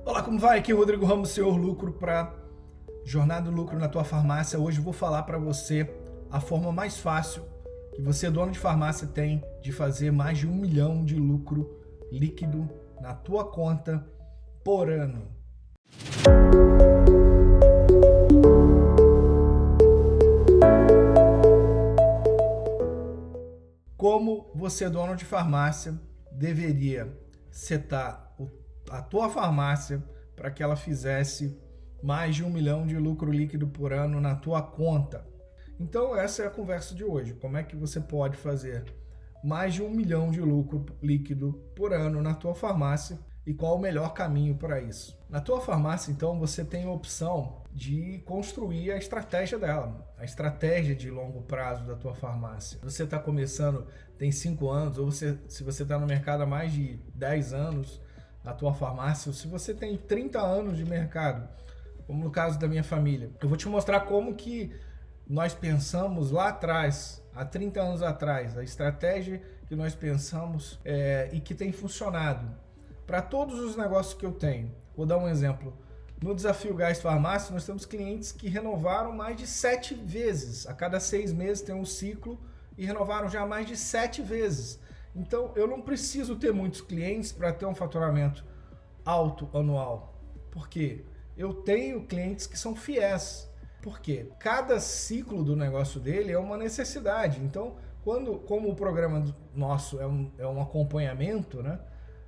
Olá, como vai? Aqui é o Rodrigo Ramos, Senhor Lucro, para Jornada do Lucro na tua farmácia. Hoje eu vou falar para você a forma mais fácil que você, dono de farmácia, tem de fazer mais de 1 milhão de lucro líquido na tua conta por ano. Como você, dono de farmácia, deveria setar a tua farmácia para que ela fizesse mais de 1 milhão de lucro líquido por ano na tua conta. Então essa é a conversa de hoje. Como é que você pode fazer mais de 1 milhão de lucro líquido por ano na tua farmácia e qual o melhor caminho para isso? Na tua farmácia, então, você tem a opção de construir a estratégia dela, a estratégia de longo prazo da tua farmácia. Você está começando, tem 5 anos, ou se você está no mercado há mais de 10 anos, a tua farmácia, ou se você tem 30 anos de mercado, como no caso da minha família. Eu vou te mostrar como que nós pensamos lá atrás, há 30 anos atrás, a estratégia que nós pensamos e que tem funcionado para todos os negócios que eu tenho. Vou dar um exemplo. No Desafio Gás Farmácia, nós temos clientes que renovaram mais de 7 vezes. A cada 6 meses tem um ciclo e renovaram já mais de 7 vezes. Então, eu não preciso ter muitos clientes para ter um faturamento alto anual. Por quê? Eu tenho clientes que são fiéis. Por quê? Cada ciclo do negócio dele é uma necessidade. Então, como o programa nosso é um acompanhamento, né,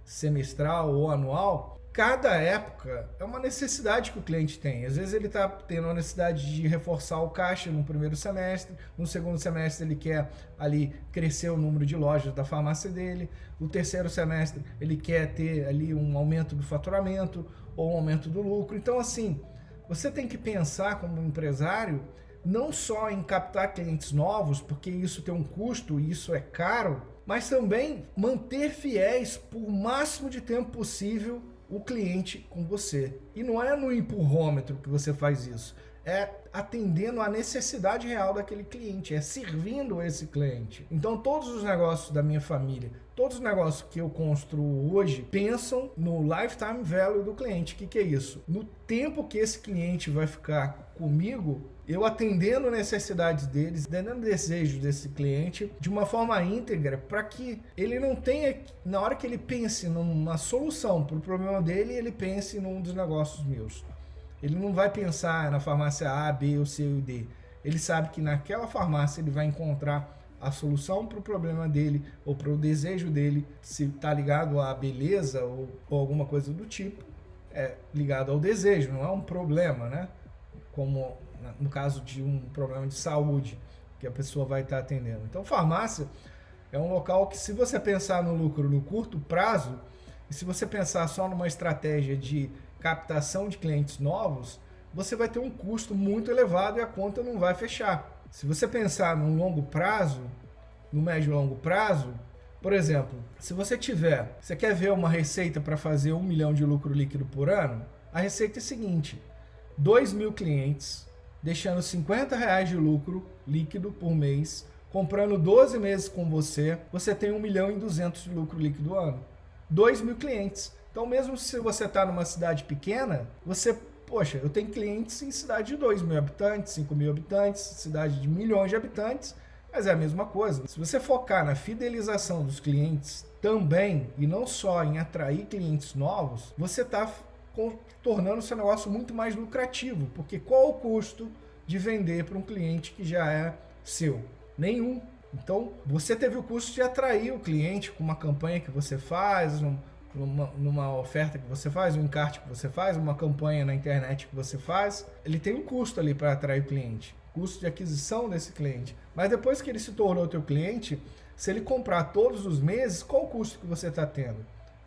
semestral ou anual, cada época é uma necessidade que o cliente tem. Às vezes ele está tendo a necessidade de reforçar o caixa no primeiro semestre, no segundo semestre ele quer ali crescer o número de lojas da farmácia dele, no terceiro semestre ele quer ter ali um aumento do faturamento ou um aumento do lucro. Então, assim, você tem que pensar como empresário não só em captar clientes novos, porque isso tem um custo e isso é caro, mas também manter fiéis por o máximo de tempo possível o cliente com você. E não é no empurrômetro que você faz isso, é atendendo a necessidade real daquele cliente, é servindo esse cliente. Então todos os negócios da minha família, todos os negócios que eu construo hoje, pensam no lifetime value do cliente. O que é isso? No tempo que esse cliente vai ficar comigo, eu atendendo necessidades deles, atendendo desejos desse cliente de uma forma íntegra, para que ele não tenha, na hora que ele pense numa solução para o problema dele, ele pense num dos negócios meus. Ele não vai pensar na farmácia A, B, ou C ou D. Ele sabe que naquela farmácia ele vai encontrar a solução para o problema dele ou para o desejo dele, se está ligado à beleza ou alguma coisa do tipo, é ligado ao desejo, não é um problema, né? Como no caso de um problema de saúde que a pessoa vai estar atendendo. Então, farmácia é um local que, se você pensar no lucro no curto prazo, e se você pensar só numa estratégia de captação de clientes novos, você vai ter um custo muito elevado e a conta não vai fechar. Se você pensar no longo prazo, no médio e longo prazo, por exemplo, se você quer ver uma receita para fazer 1 milhão de lucro líquido por ano, a receita é a seguinte: 2.000 clientes, deixando R$50 de lucro líquido por mês, comprando 12 meses com você, você tem 1.200.000 de lucro líquido por ano. 2.000 clientes. Então, mesmo se você está numa cidade pequena, eu tenho clientes em cidade de 2.000 habitantes, 5.000 habitantes, cidade de milhões de habitantes, mas é a mesma coisa. Se você focar na fidelização dos clientes também, e não só em atrair clientes novos, você está tornando o seu negócio muito mais lucrativo, porque qual o custo de vender para um cliente que já é seu? Nenhum. Então, você teve o custo de atrair o cliente com uma campanha que você faz, numa oferta que você faz, um encarte que você faz, uma campanha na internet que você faz. Ele tem um custo ali para atrair o cliente, custo de aquisição desse cliente. Mas depois que ele se tornou teu cliente, se ele comprar todos os meses, qual o custo que você está tendo?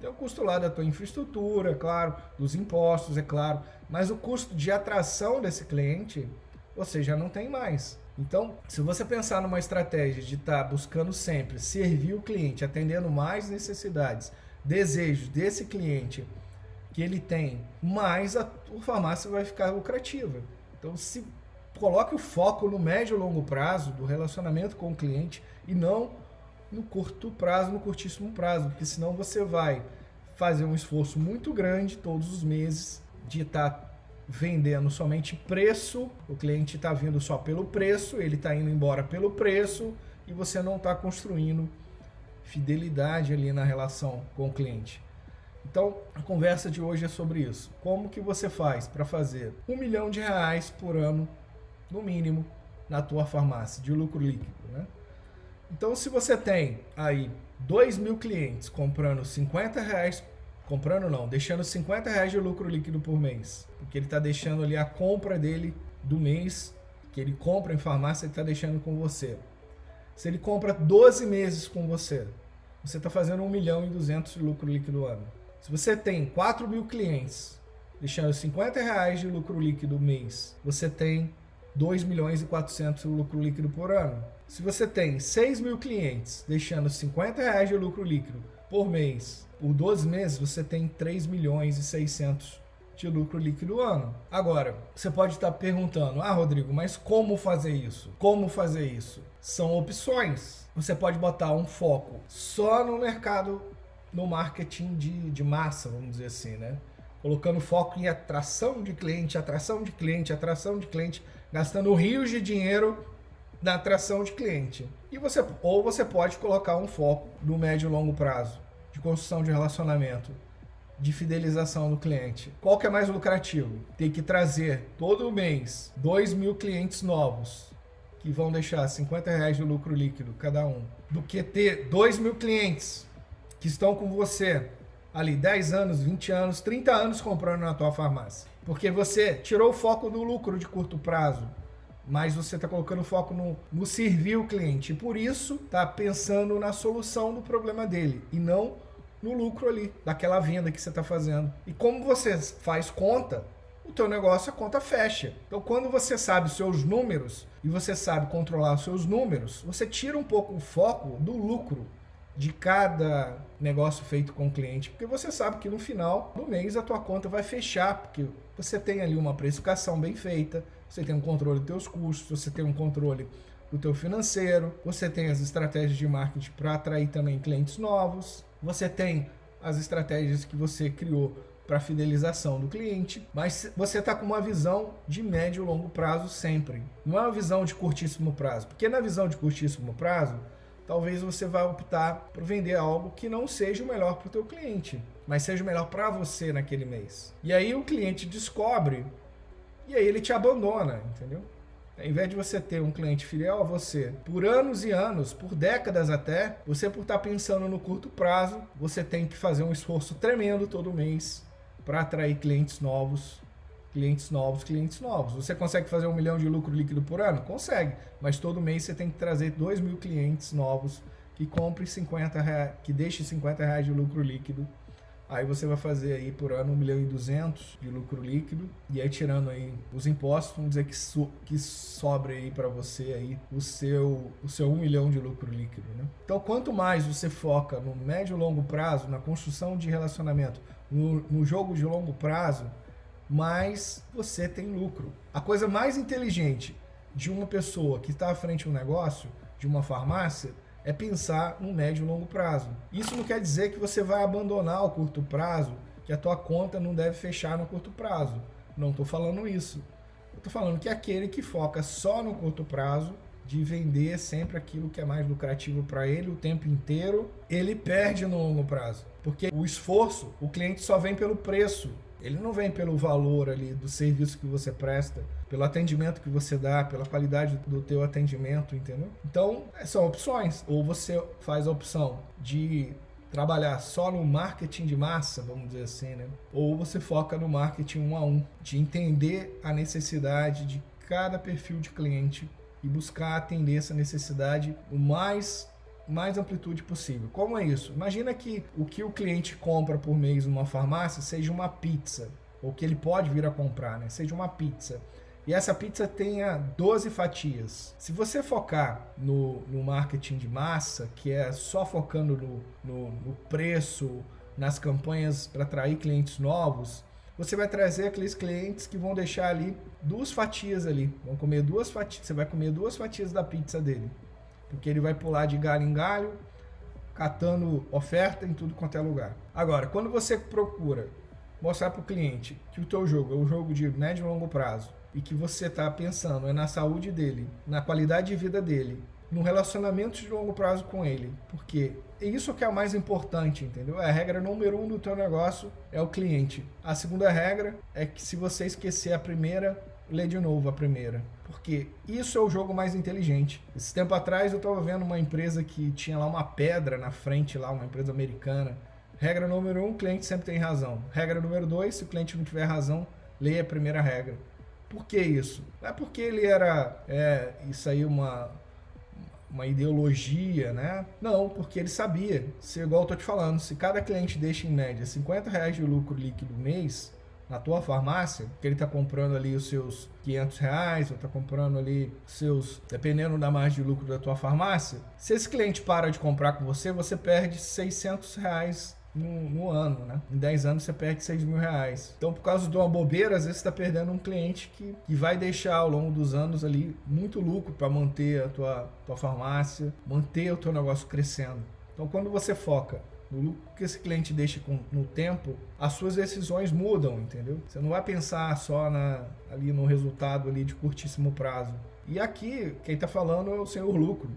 Tem o custo lá da tua infraestrutura, é claro, dos impostos, é claro, mas o custo de atração desse cliente, você já não tem mais. Então, se você pensar numa estratégia de estar buscando sempre servir o cliente, atendendo mais necessidades, desejos desse cliente que ele tem, mais a tua farmácia vai ficar lucrativa. Então, se coloque o foco no médio e longo prazo do relacionamento com o cliente e não no curto prazo, no curtíssimo prazo, porque senão você vai fazer um esforço muito grande todos os meses de estar vendendo somente preço, o cliente está vindo só pelo preço, ele está indo embora pelo preço e você não está construindo fidelidade ali na relação com o cliente. Então, a conversa de hoje é sobre isso. Como que você faz para fazer R$1 milhão por ano, no mínimo, na tua farmácia, de lucro líquido, né? Então, se você tem aí 2.000 clientes comprando R$50, deixando R$50 de lucro líquido por mês, porque ele está deixando ali a compra dele do mês, que ele compra em farmácia, ele está deixando com você. Se ele compra 12 meses com você está fazendo R$1 milhão de lucro líquido ano. Se você tem 4.000 clientes deixando R$50 de lucro líquido mês, você tem 2.400.000 de lucro líquido por ano. Se você tem 6.000 clientes deixando R$50 de lucro líquido por mês, por 12 meses, você tem 3.600.000 de lucro líquido ano. Agora, você pode estar perguntando, Rodrigo, mas como fazer isso? Como fazer isso? São opções. Você pode botar um foco só no mercado, no marketing de massa, vamos dizer assim, né? Colocando foco em atração de cliente, gastando rios de dinheiro na atração de cliente. Ou você pode colocar um foco no médio e longo prazo, de construção de relacionamento, de fidelização do cliente. Qual que é mais lucrativo? Ter que trazer todo mês 2.000 clientes novos, que vão deixar R$50 de lucro líquido cada um, do que ter 2.000 clientes que estão com você ali 10 anos, 20 anos, 30 anos comprando na tua farmácia. Porque você tirou o foco do lucro de curto prazo, mas você está colocando foco no servir o cliente. E por isso está pensando na solução do problema dele e não no lucro ali, daquela venda que você está fazendo. E como você faz conta, o teu negócio, a conta fecha. Então, quando você sabe os seus números e você sabe controlar os seus números, você tira um pouco o foco do lucro de cada negócio feito com o cliente, porque você sabe que no final do mês a tua conta vai fechar, porque você tem ali uma precificação bem feita, você tem um controle dos teus custos, você tem um controle do teu financeiro, você tem as estratégias de marketing para atrair também clientes novos, você tem as estratégias que você criou para fidelização do cliente, mas você está com uma visão de médio e longo prazo sempre, não é uma visão de curtíssimo prazo, porque na visão de curtíssimo prazo, talvez você vá optar por vender algo que não seja o melhor para o teu cliente, mas seja o melhor para você naquele mês. E aí o cliente descobre e aí ele te abandona, entendeu? Ao invés de você ter um cliente fiel a você por anos e anos, por décadas até, você por estar pensando no curto prazo, você tem que fazer um esforço tremendo todo mês para atrair clientes novos. Você consegue fazer 1 milhão de lucro líquido por ano? Consegue, mas todo mês você tem que trazer 2.000 clientes novos que comprem R$50, que deixem R$50 de lucro líquido. Aí você vai fazer aí por ano 1.200.000 de lucro líquido e aí tirando aí os impostos, vamos dizer que sobre aí para você aí o seu 1 milhão de lucro líquido, né? Então quanto mais você foca no médio e longo prazo, na construção de relacionamento, no jogo de longo prazo, mais você tem lucro. A coisa mais inteligente de uma pessoa que está à frente de um negócio, de uma farmácia, é pensar no médio e longo prazo. Isso não quer dizer que você vai abandonar o curto prazo, que a tua conta não deve fechar no curto prazo. Não estou falando isso. Eu estou falando que aquele que foca só no curto prazo, de vender sempre aquilo que é mais lucrativo para ele o tempo inteiro, ele perde no longo prazo. Porque o esforço, o cliente só vem pelo preço. Ele não vem pelo valor ali do serviço que você presta, pelo atendimento que você dá, pela qualidade do teu atendimento, entendeu? Então, são opções. Ou você faz a opção de trabalhar só no marketing de massa, vamos dizer assim, né? Ou você foca no marketing 1 a 1, de entender a necessidade de cada perfil de cliente e buscar atender essa necessidade o mais amplitude possível. Como é isso? Imagina que o cliente compra por mês numa farmácia seja uma pizza, ou que ele pode vir a comprar, né? Seja uma pizza. E essa pizza tenha 12 fatias. Se você focar no marketing de massa, que é só focando no preço, nas campanhas para atrair clientes novos, você vai trazer aqueles clientes que vão deixar ali 2 fatias ali. Vão comer 2 fatias. Você vai comer 2 fatias da pizza dele. Porque ele vai pular de galho em galho, catando oferta em tudo quanto é lugar. Agora, quando você procura mostrar para o cliente que o teu jogo é um jogo de médio e longo prazo e que você está pensando na saúde dele, na qualidade de vida dele, no relacionamento de longo prazo com ele, porque isso que é o mais importante, entendeu? A regra número 1 do teu negócio é o cliente. A segunda regra é que se você esquecer a primeira, lê de novo a primeira, porque isso é o jogo mais inteligente. Esse tempo atrás eu estava vendo uma empresa que tinha lá uma pedra na frente, lá uma empresa americana. Regra número 1, o cliente sempre tem razão. Regra número 2, se o cliente não tiver razão, leia a primeira regra. Por que isso? Não é porque ele era isso aí uma ideologia, né? Não, porque ele sabia, igual eu tô te falando, se cada cliente deixa em média R$50 de lucro líquido mês na tua farmácia, que ele tá comprando ali os seus R$500, ou tá comprando ali seus, dependendo da margem de lucro da tua farmácia, se esse cliente para de comprar com você, você perde R$600 no ano, né? Em 10 anos você perde R$6.000. Então, por causa de uma bobeira, às vezes você está perdendo um cliente que vai deixar ao longo dos anos ali muito lucro para manter a tua farmácia, manter o teu negócio crescendo. Então, quando você foca no lucro que esse cliente deixa no tempo, as suas decisões mudam, entendeu? Você não vai pensar só ali no resultado ali de curtíssimo prazo. E aqui, quem está falando é o senhor lucro.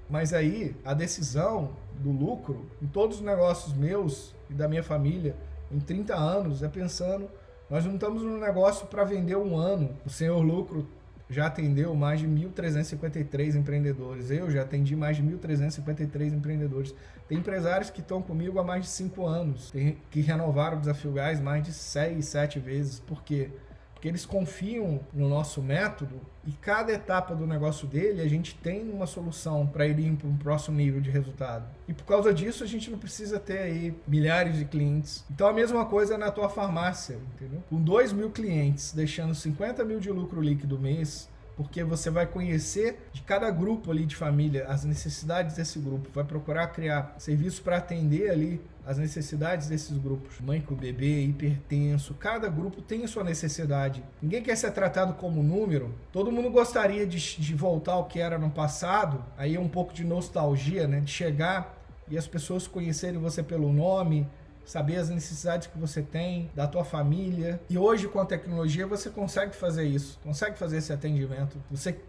Mas aí, a decisão do lucro, em todos os negócios meus e da minha família, em 30 anos, é pensando, nós não estamos no negócio para vender um ano. O senhor lucro já atendeu mais de 1.353 empreendedores. Eu já atendi mais de 1.353 empreendedores. Tem empresários que estão comigo há mais de 5 anos, que renovaram o Desafio Gás mais de 6, 7 vezes. Por quê? Porque eles confiam no nosso método e cada etapa do negócio dele a gente tem uma solução para ele ir para um próximo nível de resultado. E por causa disso a gente não precisa ter aí milhares de clientes. Então a mesma coisa na tua farmácia, entendeu? Com 2.000 clientes, deixando 50 mil de lucro líquido mês, porque você vai conhecer de cada grupo ali de família as necessidades desse grupo, vai procurar criar serviços para atender ali as necessidades desses grupos. Mãe com bebê, hipertenso, cada grupo tem a sua necessidade. Ninguém quer ser tratado como número. Todo mundo gostaria de voltar ao que era no passado, aí é um pouco de nostalgia, né? De chegar e as pessoas conhecerem você pelo nome, saber as necessidades que você tem, da tua família. E hoje, com a tecnologia, você consegue fazer isso, consegue fazer esse atendimento. Você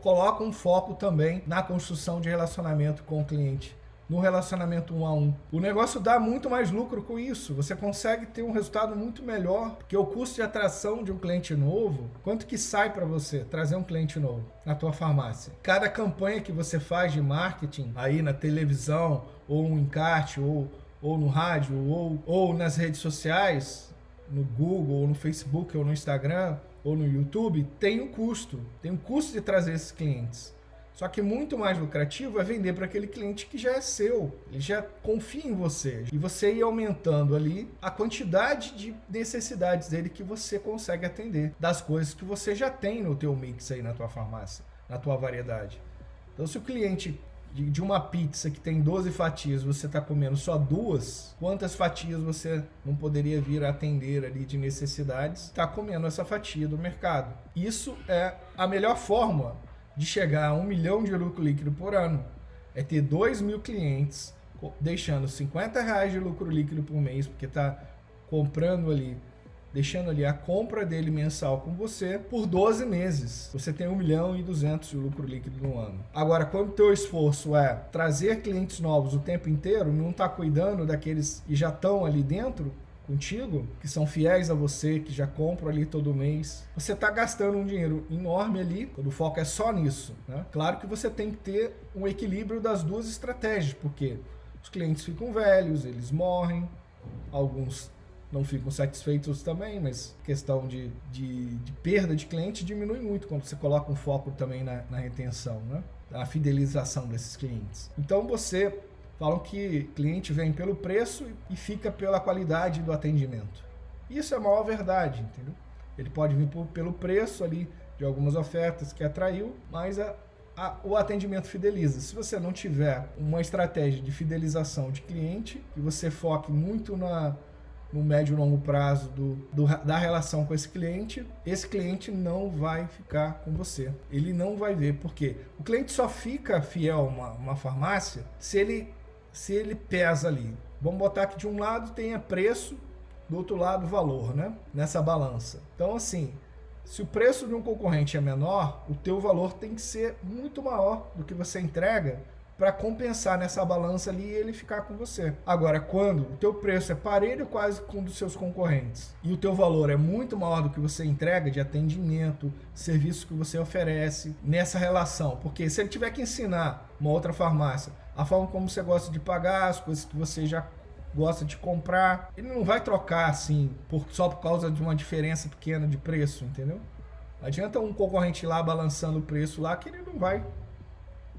coloca um foco também na construção de relacionamento com o cliente, no relacionamento 1 a 1. O negócio dá muito mais lucro com isso. Você consegue ter um resultado muito melhor, porque o custo de atração de um cliente novo, quanto que sai para você trazer um cliente novo na tua farmácia? Cada campanha que você faz de marketing aí na televisão, ou um encarte, ou no rádio, ou nas redes sociais, no Google, ou no Facebook, ou no Instagram, ou no YouTube, tem um custo de trazer esses clientes. Só que muito mais lucrativo é vender para aquele cliente que já é seu, ele já confia em você. E você ir aumentando ali a quantidade de necessidades dele que você consegue atender, das coisas que você já tem no teu mix aí na tua farmácia, na tua variedade. Então se o cliente de uma pizza que tem 12 fatias, você está comendo só 2, quantas fatias você não poderia vir a atender ali de necessidades? Está comendo essa fatia do mercado. Isso é a melhor forma de chegar a 1 milhão de lucro líquido por ano. É ter 2.000 clientes deixando R$50 de lucro líquido por mês, porque está comprando ali, deixando ali a compra dele mensal com você por 12 meses. Você tem 1.200.000 de lucro líquido no ano. Agora, quando o teu esforço é trazer clientes novos o tempo inteiro, não está cuidando daqueles que já estão ali dentro contigo, que são fiéis a você, que já compram ali todo mês, você está gastando um dinheiro enorme ali, quando o foco é só nisso, né? Claro que você tem que ter um equilíbrio das duas estratégias, porque os clientes ficam velhos, eles morrem, alguns não ficam satisfeitos também, mas questão de perda de cliente diminui muito quando você coloca um foco também na retenção, né? Na fidelização desses clientes. Então você falam que cliente vem pelo preço e fica pela qualidade do atendimento. Isso é a maior verdade, entendeu? Ele pode vir pelo preço ali de algumas ofertas que atraiu, mas o atendimento fideliza. Se você não tiver uma estratégia de fidelização de cliente e você foque muito no médio e longo prazo da relação com esse cliente não vai ficar com você. Ele não vai ver, porque o cliente só fica fiel a uma farmácia se ele pesa ali. Vamos botar que de um lado tenha preço, do outro lado valor, né? Nessa balança. Então, assim, se o preço de um concorrente é menor, o teu valor tem que ser muito maior do que você entrega para compensar nessa balança ali e ele ficar com você. Agora, quando o teu preço é parelho quase com o dos seus concorrentes e o teu valor é muito maior do que você entrega de atendimento, serviço que você oferece nessa relação, porque se ele tiver que ensinar uma outra farmácia a forma como você gosta de pagar, as coisas que você já gosta de comprar, ele não vai trocar assim só por causa de uma diferença pequena de preço, entendeu? Não adianta um concorrente lá balançando o preço lá que ele não vai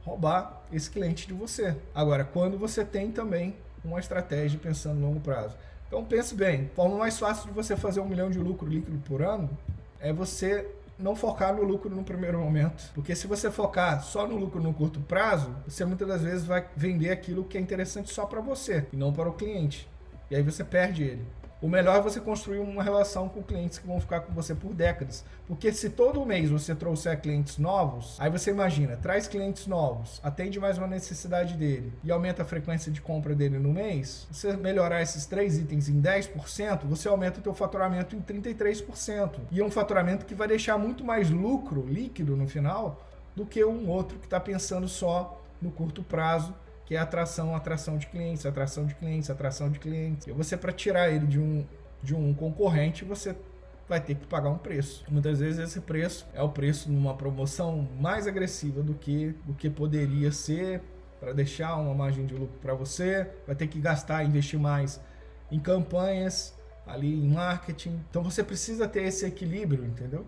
roubar esse cliente de você. Agora, quando você tem também uma estratégia pensando no longo prazo. Então pense bem, a forma mais fácil de você fazer 1 milhão de lucro líquido por ano é você não focar no lucro no primeiro momento. Porque se você focar só no lucro no curto prazo, você muitas das vezes vai vender aquilo que é interessante só para você e não para o cliente. E aí você perde ele. O melhor é você construir uma relação com clientes que vão ficar com você por décadas. Porque se todo mês você trouxer clientes novos, aí você imagina, traz clientes novos, atende mais uma necessidade dele e aumenta a frequência de compra dele no mês, você melhorar esses 3 itens em 10%, você aumenta o teu faturamento em 33%. E é um faturamento que vai deixar muito mais lucro líquido no final do que um outro que está pensando só no curto prazo, que é atração de clientes. E você, para tirar ele de um concorrente, você vai ter que pagar um preço. Muitas vezes esse preço é o preço numa promoção mais agressiva do que poderia ser, para deixar uma margem de lucro para você. Vai ter que investir mais em campanhas, ali em marketing. Então você precisa ter esse equilíbrio, entendeu?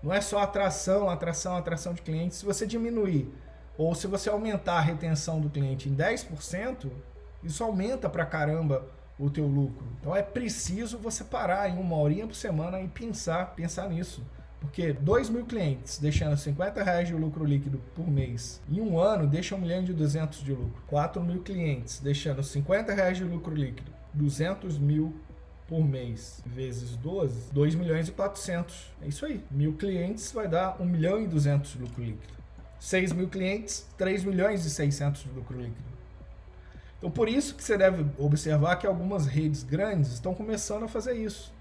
Não é só atração de clientes. Se você diminuir ou se você aumentar a retenção do cliente em 10%, isso aumenta pra caramba o teu lucro. Então é preciso você parar em 1 horinha por semana e pensar nisso. Porque 2.000 clientes deixando R$50 de lucro líquido por mês, em um ano deixa 1.200.000 de lucro. 4.000 clientes deixando R$50 de lucro líquido, 200.000 por mês, vezes 12, 2.400.000. É isso aí. 1.000 clientes vai dar 1.200.000 de lucro líquido. 6.000 clientes, 3.600.000 de lucro líquido. Então, por isso que você deve observar que algumas redes grandes estão começando a fazer isso.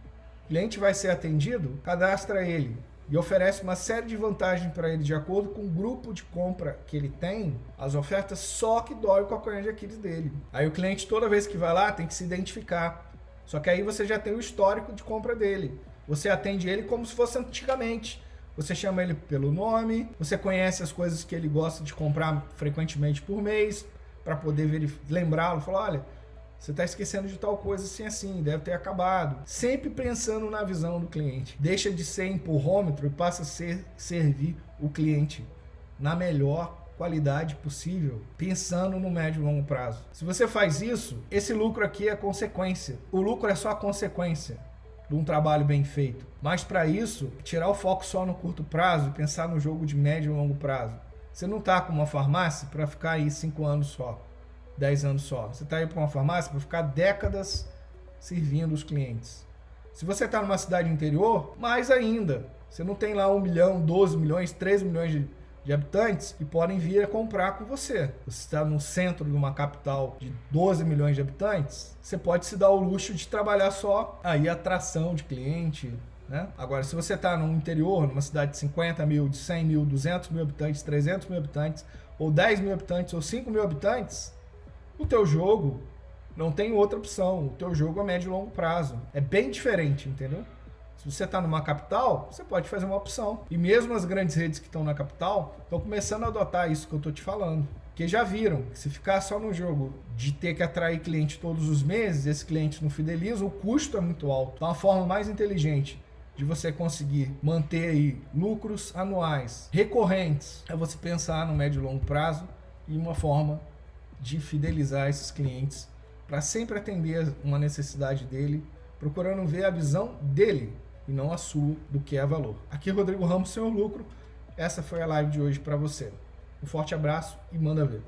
O cliente vai ser atendido, cadastra ele e oferece uma série de vantagens para ele de acordo com o grupo de compra que ele tem, as ofertas só que dói o calcanhar de Aquiles dele. Aí o cliente, toda vez que vai lá, tem que se identificar. Só que aí você já tem o histórico de compra dele. Você atende ele como se fosse antigamente. Você chama ele pelo nome, você conhece as coisas que ele gosta de comprar frequentemente por mês, para poder lembrá-lo, falar, olha, você está esquecendo de tal coisa assim, deve ter acabado. Sempre pensando na visão do cliente. Deixa de ser empurrômetro e passa a servir o cliente na melhor qualidade possível, pensando no médio e longo prazo. Se você faz isso, esse lucro aqui é consequência. O lucro é só a consequência de um trabalho bem feito. Mas para isso, tirar o foco só no curto prazo e pensar no jogo de médio e longo prazo. Você não está com uma farmácia para ficar aí 5 anos só, 10 anos só. Você está aí para uma farmácia para ficar décadas servindo os clientes. Se você está numa cidade interior, mais ainda. Você não tem lá 1 milhão, 12 milhões, 13 milhões de habitantes que podem vir a comprar com você. Você está no centro de uma capital de 12 milhões de habitantes, você pode se dar o luxo de trabalhar só aí atração de cliente, né? Agora, se você está no interior, numa cidade de 50 mil, de 100 mil, 200 mil habitantes, 300 mil habitantes, ou 10 mil habitantes, ou 5 mil habitantes, o teu jogo não tem outra opção. O teu jogo é médio e longo prazo. É bem diferente, entendeu? Se você está numa capital, você pode fazer uma opção. E mesmo as grandes redes que estão na capital estão começando a adotar isso que eu estou te falando. Porque já viram que se ficar só no jogo de ter que atrair cliente todos os meses, esse cliente não fideliza, o custo é muito alto. Então a forma mais inteligente de você conseguir manter aí lucros anuais recorrentes é você pensar no médio e longo prazo e uma forma de fidelizar esses clientes para sempre atender uma necessidade dele, procurando ver a visão dele e não a sua do que é valor. Aqui é Rodrigo Ramos, Senhor Lucro. Essa foi a live de hoje para você. Um forte abraço e manda ver.